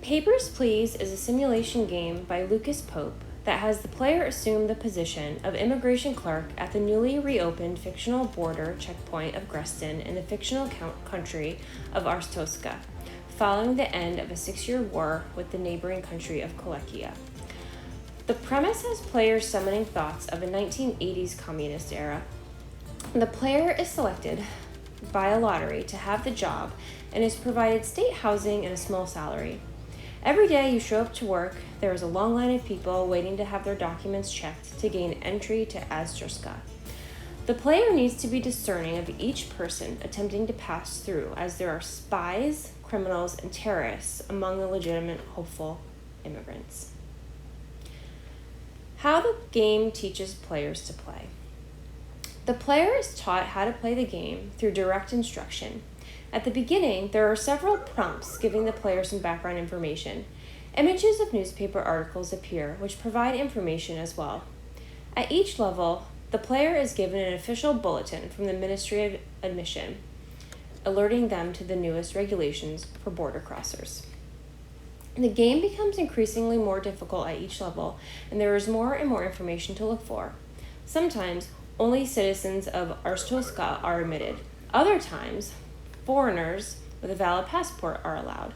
Papers, Please is a simulation game by Lucas Pope that has the player assume the position of immigration clerk at the newly reopened fictional border checkpoint of Greston in the fictional country of Arstotzka, following the end of a 6-year war with the neighboring country of Colombia. The premise has players summoning thoughts of a 1980s communist era. The player is selected by a lottery to have the job and is provided state housing and a small salary. Every day you show up to work, there is a long line of people waiting to have their documents checked to gain entry to Azjurska. The player needs to be discerning of each person attempting to pass through, as there are spies, criminals, and terrorists among the legitimate hopeful immigrants. How the game teaches players to play. The player is taught how to play the game through direct instruction. At the beginning, there are several prompts giving the player some background information. Images of newspaper articles appear, which provide information as well. At each level, the player is given an official bulletin from the Ministry of Admission, alerting them to the newest regulations for border crossers. The game becomes increasingly more difficult at each level, and there is more and more information to look for. Sometimes, only citizens of Arstotzka are admitted. Other times, foreigners with a valid passport are allowed.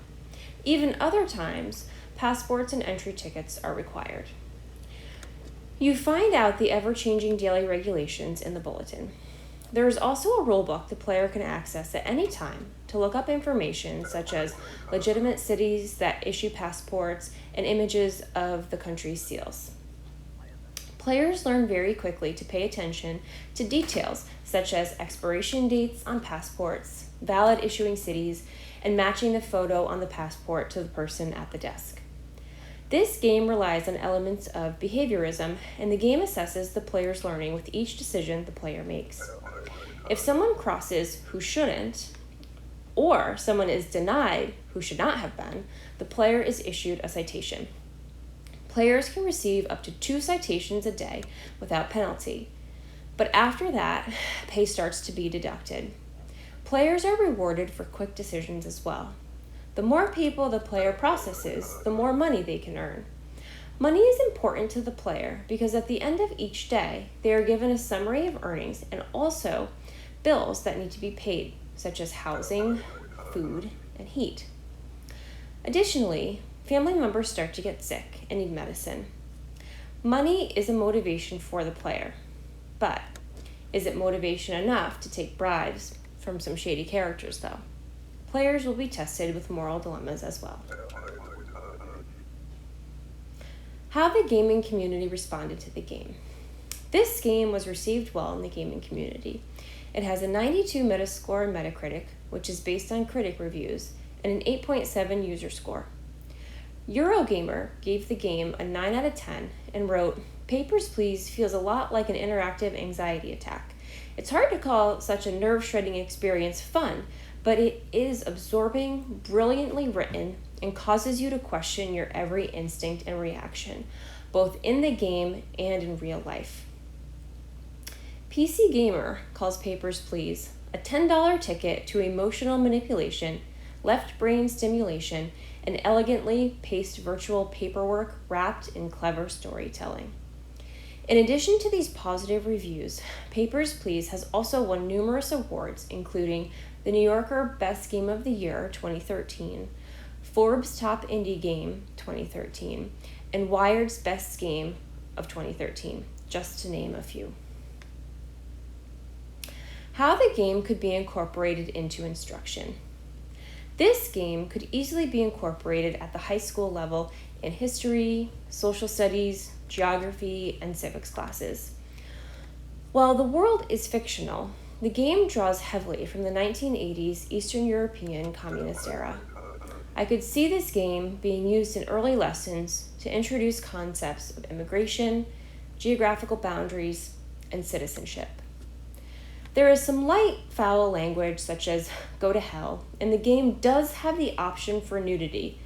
Even other times, passports and entry tickets are required. You find out the ever-changing daily regulations in the bulletin. There is also a rulebook the player can access at any time to look up information such as legitimate cities that issue passports and images of the country's seals. Players learn very quickly to pay attention to details such as expiration dates on passports, valid issuing cities, and matching the photo on the passport to the person at the desk. This game relies on elements of behaviorism, and the game assesses the player's learning with each decision the player makes. If someone crosses who shouldn't, or someone is denied who should not have been, the player is issued a citation. Players can receive up to 2 citations a day without penalty, but after that, pay starts to be deducted. Players are rewarded for quick decisions as well. The more people the player processes, the more money they can earn. Money is important to the player because at the end of each day, they are given a summary of earnings and also bills that need to be paid, such as housing, food, and heat. Additionally, family members start to get sick and need medicine. Money is a motivation for the player, but is it motivation enough to take bribes from some shady characters, though? Players will be tested with moral dilemmas as well. How the gaming community responded to the game. This game was received well in the gaming community. It has a 92 Metascore in Metacritic, which is based on critic reviews, and an 8.7 user score. Eurogamer gave the game a 9 out of 10 and wrote, "Papers, Please feels a lot like an interactive anxiety attack. It's hard to call such a nerve-shredding experience fun, but it is absorbing, brilliantly written, and causes you to question your every instinct and reaction, both in the game and in real life." PC Gamer calls Papers, Please a $10 ticket to emotional manipulation, left brain stimulation, and elegantly paced virtual paperwork wrapped in clever storytelling. In addition to these positive reviews, Papers, Please has also won numerous awards, including the New Yorker Best Game of the Year 2013, Forbes Top Indie Game 2013, and Wired's Best Game of 2013, just to name a few. How the game could be incorporated into instruction. This game could easily be incorporated at the high school level in history, social studies, geography, and civics classes. While the world is fictional, the game draws heavily from the 1980s Eastern European communist era. I could see this game being used in early lessons to introduce concepts of immigration, geographical boundaries, and citizenship. There is some light foul language such as "go to hell," and the game does have the option for nudity,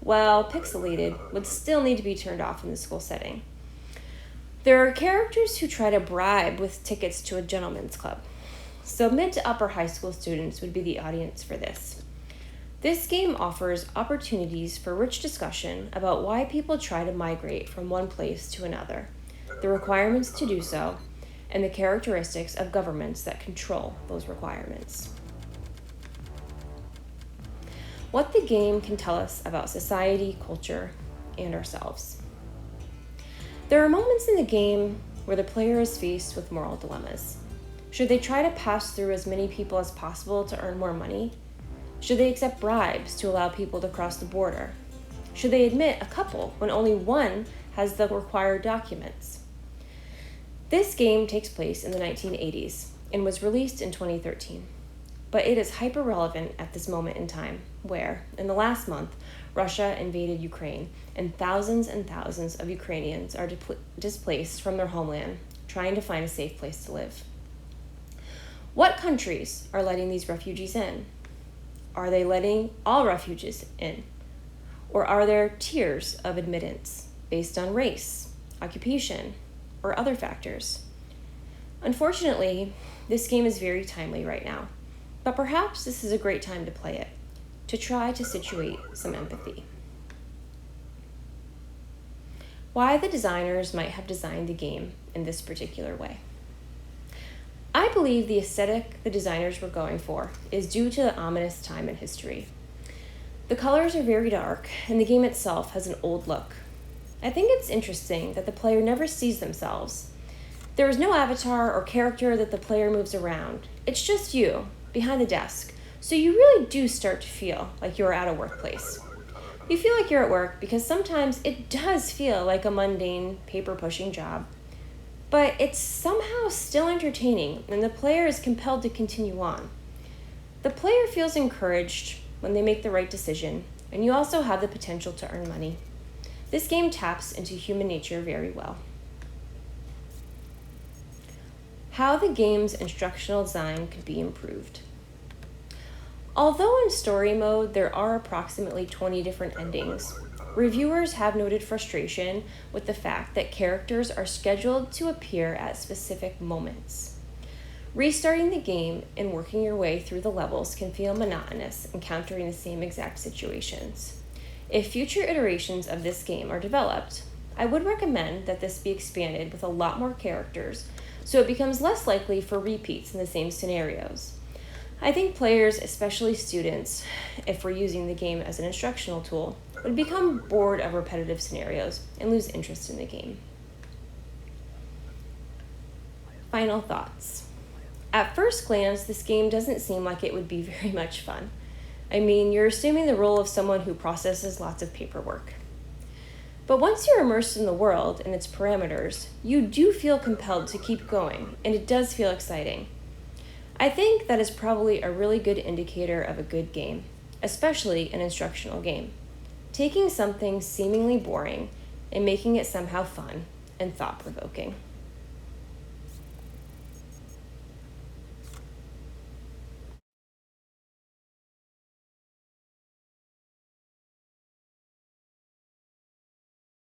while pixelated would still need to be turned off in the school setting. There are characters who try to bribe with tickets to a gentleman's club, so mid to upper high school students would be the audience for this. This game offers opportunities for rich discussion about why people try to migrate from one place to another, the requirements to do so, and the characteristics of governments that control those requirements. What the game can tell us about society, culture, and ourselves. There are moments in the game where the player is faced with moral dilemmas. Should they try to pass through as many people as possible to earn more money? Should they accept bribes to allow people to cross the border? Should they admit a couple when only one has the required documents? This game takes place in the 1980s and was released in 2013, but it is hyper-relevant at this moment in time where, in the last month, Russia invaded Ukraine and thousands of Ukrainians are displaced from their homeland, trying to find a safe place to live. What countries are letting these refugees in? Are they letting all refugees in? Or are there tiers of admittance based on race, occupation, or other factors? Unfortunately, this game is very timely right now, but perhaps this is a great time to play it, to try to situate some empathy. Why the designers might have designed the game in this particular way. I believe the aesthetic the designers were going for is due to the ominous time in history. The colors are very dark, and the game itself has an old look. I think it's interesting that the player never sees themselves. There is no avatar or character that the player moves around. It's just you, behind the desk, so you really do start to feel like you're at a workplace. You feel like you're at work because sometimes it does feel like a mundane, paper-pushing job. But it's somehow still entertaining, and the player is compelled to continue on. The player feels encouraged when they make the right decision, and you also have the potential to earn money. This game taps into human nature very well. How the game's instructional design could be improved. Although in story mode there are approximately 20 different endings, reviewers have noted frustration with the fact that characters are scheduled to appear at specific moments. Restarting the game and working your way through the levels can feel monotonous, encountering the same exact situations. If future iterations of this game are developed, I would recommend that this be expanded with a lot more characters so it becomes less likely for repeats in the same scenarios. I think players, especially students, if we're using the game as an instructional tool, would become bored of repetitive scenarios and lose interest in the game. Final thoughts. At first glance, this game doesn't seem like it would be very much fun. I mean, you're assuming the role of someone who processes lots of paperwork. But once you're immersed in the world and its parameters, you do feel compelled to keep going, and it does feel exciting. I think that is probably a really good indicator of a good game, especially an instructional game. Taking something seemingly boring and making it somehow fun and thought-provoking.